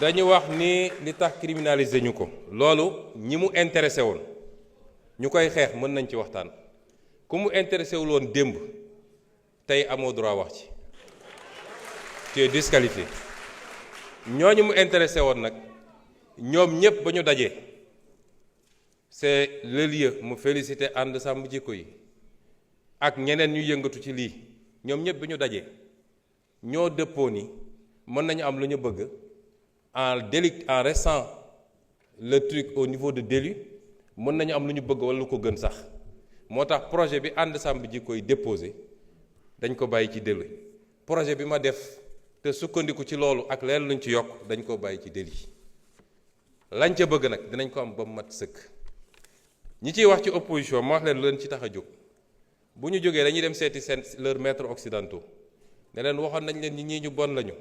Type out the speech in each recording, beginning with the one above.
dañu wax ni li tax criminaliser ñu ko loolu ñi mu intéressé woon ñu koy xeex mën nañ ci waxtaan ku mu intéressé wul woon démb tey amoo droit wax ci tu es disqualifié ñooñu mu intéressé woon nag ñoom ñëpp ba ñu dajee c'est le lieu mu féliciter ànd sàmm jikko yi ak ñeneen ñu yëngatu ci lii ñoom ñëpp ba ñu dajee ñoo dëppoo ni mën nañu am lu ñu bëgg en restant le truc au niveau de délit mën nañu am lu ñu bëgg wala lu ko gën sax moo tax projet bi ànd sàmm jikko yi déposé dañ ko bàyyi ci délit projet bi ma def te sukkandiku ci loolu ak leen luñ ci yokk dañ ko bàyyi ci délit lañ ca bëgg nag dinañ ko am ba mu mat sëkk ñi ciy wax ci opposition ma wax leen lu leen ci tax a jóg bu ñu jógee dañuy dem seeti seen leurs maîtres occidentaux ne leen waxoon nañ leen ñii ñu bon lañu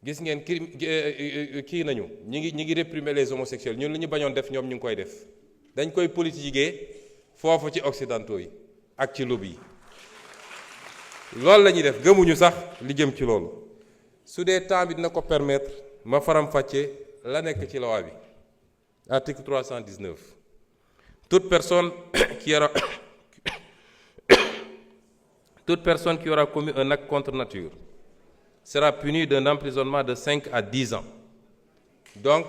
gis ngeen kii nañu ñi ngi réprimer les homosexuels ñun li ñu bañoon def ñoom ñu ngi koy def dañ koy politiquer foofu ci occidentaux yi ak ci lobby yi loolu la ñuy def gëmuñu sax li jëm ci loolu su dee temps bi dina ko permettre ma faram-fàccee la nekk ci loi bi article 319 toute personne qui aura commis un acte contre nature sera punie d'un emprisonnement de 5 à 10 ans donc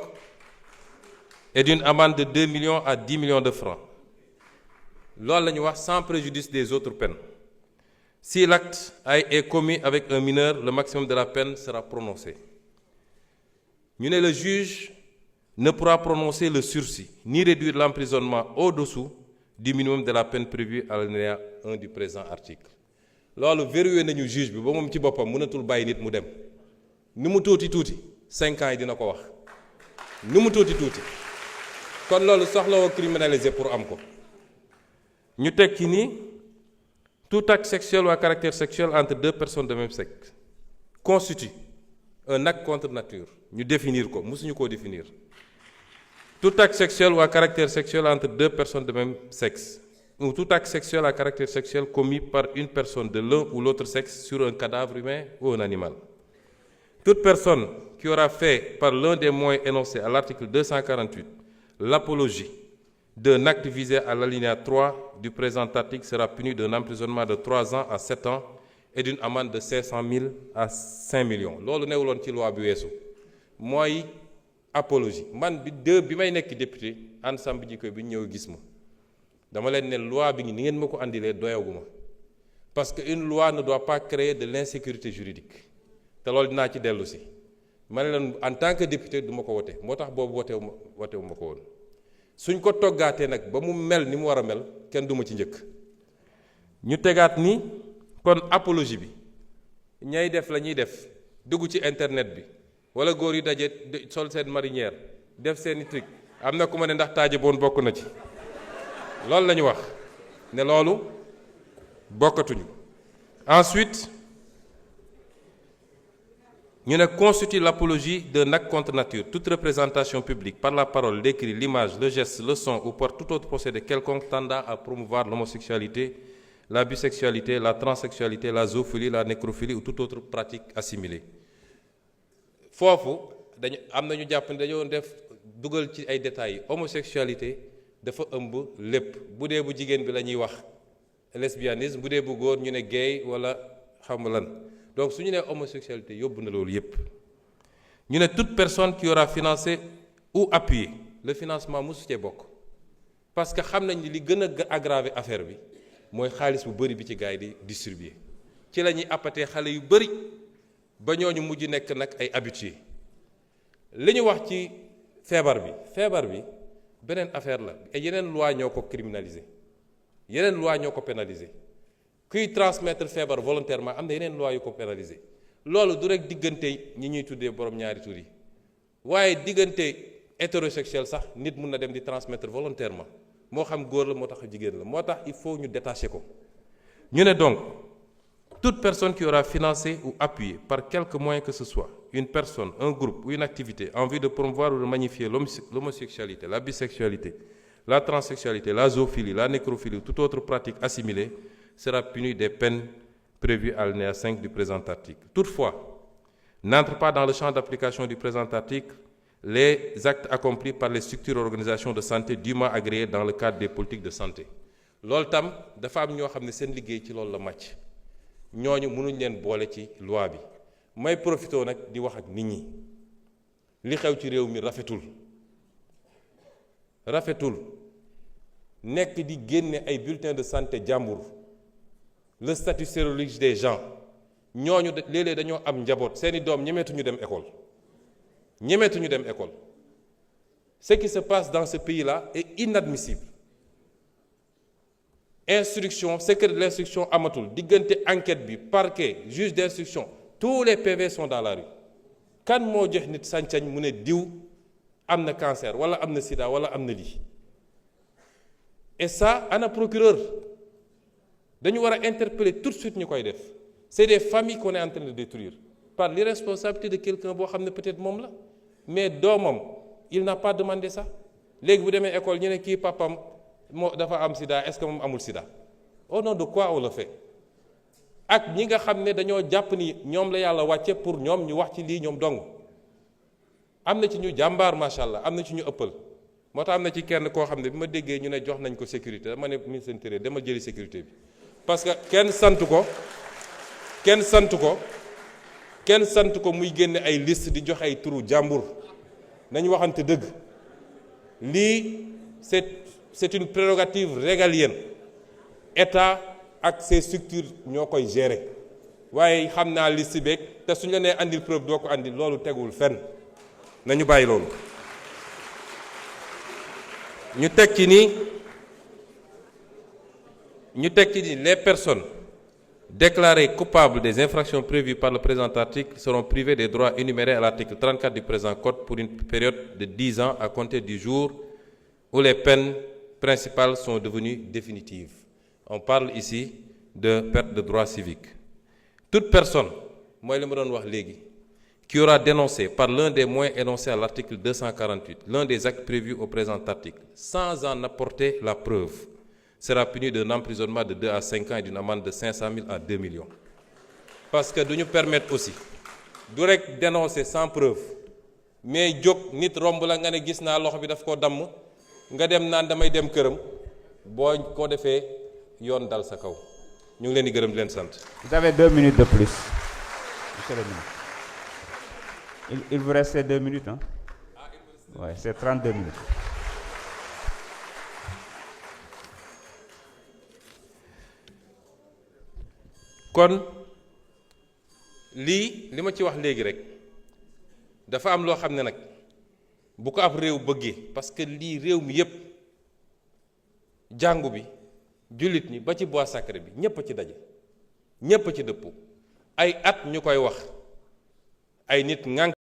et d'une amende de 2 millions à 10 millions de francs loolu la ñu wax sans préjudice des autres peines. Si l'acte est commis avec un mineur, le maximum de la peine sera prononcé. Le juge ne pourra prononcer le sursis, ni réduire l'emprisonnement au-dessous du minimum de la peine prévue à l'alinéa 1 du présent article. loolu verrouillé nañu juge bi ba moom ci boppam mënatul bàyyi nit mu dem ni mu tuuti 5 ans yi dina ko wax ni mu tuuti kon loolu soxlawoo criminaliser pour am ko ñu teg ci ni tout acte sexuel ou à caractère sexuel entre deux personnes de même sexe constitue un acte contre nature ñu définir ko mësuñu koo définir tout acte sexuel ou à caractère sexuel entre deux personnes de même sexe ou tout acte sexuel à caractère sexuel commis par une personne de l'un ou l'autre sexe sur un cadavre humain ou un animal. Toute personne qui aura fait par l'un des moyens énoncés à l'article 248 l'apologie d'un acte visé à l'alinéa 3 du présent article sera punie d'un emprisonnement de 3 ans à 7 ans et d'une amende de 500 000 à 5 millions. loolu newuloon ci loi bi weesu mooy apologie man bi may nekk député ànd sàmm jikko bi ñëw gis ma dama leen ne loi bi ni ngeen ma ko andilee doyaguma parce que une loi ne doit pas créer de l'insécurité juridique te loolu dinaa ci dellu si ma ne leen en tant que député du ma ko wote moo tax boobu wotewu ma ko woon suñ ko toggaatee nag ba mu mel ni mu war a mel kenn du ma ci njëkk ñu tegaat ni kon apologie bi ñay def la ñuy def dugg ci internet bi wala góor yu daje sol seen marinière def seeni truc am na ku ma ne ndax taaje boon bokk na ci loolu la ñu wax ne loolu bokkatuñu ensuite ñu ne constitue l'apologie d'un acte contre nature toute représentation publique par la parole, l'écrit, l'image, le geste, le son ou par tout autre procédé quelconque tendant à promouvoir l'homosexualité, la bisexualité, la transsexualité, la zoophilie, la nécrophilie ou toute autre pratique assimilée. foofu dañu am na ñu jàpp ne dañoo def dugal ci ay détails homosexualité dafa ëmb lépp bu dee bu jigéen bi la ñuy wax lesbianisme bu dee bu góor ñu ne gay wala xam lan donc su ñu nee homosexualité yóbbu na loolu yépp ñu ne toute personne qui aura financé ou appuyé le financement mosu cee bokk parce que xam nañ ni li gën a aggraver affaire bi mooy xaalis bu bëri bi ci gars yi di distribuer ci la ñuy appatee xale yu bëri ba ñooñu mujj nekk nag ay habitués li ñu wax ci feebar bi beneen affaire la yeneen loi ñoo ko criminaliser yeneen loi ñoo ko pénaliser kuy transmettre feebar volontairement am na yeneen loi yu ko pénaliser loolu du rek diggante ñi ñuy tuddee borom ñaari tur yi waaye diggante hétérosexuel sax nit mun na dem di transmettre volontairement moo xam góor la moo tax jigéen la moo tax il faut ñu détacher ko ñu ne donc toute personne qui aura financé ou appuyé par quelque moyen que ce soit une personne, un groupe ou une activité en vue de promouvoir ou de magnifier l'homosexualité, la bisexualité, la transsexualité, la zoophilie, la nécrophilie ou toute autre pratique assimilée sera punie des peines prévues à l'alinéa 5 du présent article. Toutefois, n'entrent pas dans le champ d'application du présent article les actes accomplis par les structures et organisations de santé dûment agréées dans le cadre des politiques de santé. loolu tam dafa am ñoo xam ne seen liggéey ci loolu la màcc ñooñu mënuñ leen boole ci loi bi may profité nag di wax ak nit ñi li xew ci réew mi rafetul nekk di génne ay bulletins de santé jàmbur le statut sérologique des gens ñooñu léeg-léeg dañoo am njaboot seeni doom ñemeetuñu dem école ce qui se passe dans ce pays-là est inadmissible. Instruction, secret de l'instruction amatul diggante enquête bi parquet juge d'instruction tous les PV sont dans la rue kan moo jox nit sañ-sañ mu ne diw am na cancer wala am na sida wala am na lii et ça ana procureur dañu war a interpeller tout de suite ñu koy def c'est des familles qu'on est en train de détruire par l'irresponsabilité de quelqu'un boo xam ne peut-être moom la mais doomam il n'a pas demandé ça léegi bu demee école ñu ne kii papam moo dafa am sida est-ce que moom amul sida au nom de quoi on le fait ak ñi nga xam ne dañoo jàpp ni ñoom la yàlla wàcce pour ñoom ñu wax ci lii ñoom dong am na ci ñu jàmbaar macha allah am na ci ñu ëppal moo tax am na ci kenn koo xam ne bi ma déggee ñu ne jox nañ ko sécurité dama ne ministre de l'Intérieur dama jëli sécurité bi parce que kenn sant ko muy génne ay liste di joxe ay turu jàmbur nañu waxante dëgg lii c'est une prérogative régalienne état ak ses structures ñoo koy gérer waaye xam naa liste beeg te suñu la nee andil preuve doo ko andil loolu tegul fenn nañu bàyyi loolu. ñu teg ci ni les personnes déclarées coupables des infractions prévues par le présent article seront privées des droits énumérés à l'article 34 du présent code pour une période de 10 ans à compter du jour où les peines principales sont devenues définitives. On parle ici de perte de droits civiques. Toute personne, moi je me donne wax léegi, qui aura dénoncé par l'un des moyens énoncés à l'article 248 l'un des actes prévus au présent article sans en apporter la preuve sera puni d'un emprisonnement de 2 à 5 ans et d'une amende de 500 000 à 2 millions. Parce que nous nous permettre aussi du rek dénoncer sans preuve mais jóg nit romb la nga ne gis naa loxo bi daf koo damm nga dem naan damay dem këram boo ko defee yoon dal sa kaw ñu ngi leen di gërëm di leen sant. Vous avez 2 minutes de plus, monsieur le ministre. Il vous reste 2 minutes, hein? Oui, c'est 32 minutes. kon lii li ma ci wax léegi rek dafa am loo xam ne nag bu ko ab réew bëggee parce que lii réew mi yépp jàngu bi jullit ñi ba ci bois sacré bi ñépp a ci daje ñépp a ci dëppoo ay at ñu koy wax ay nit ŋànk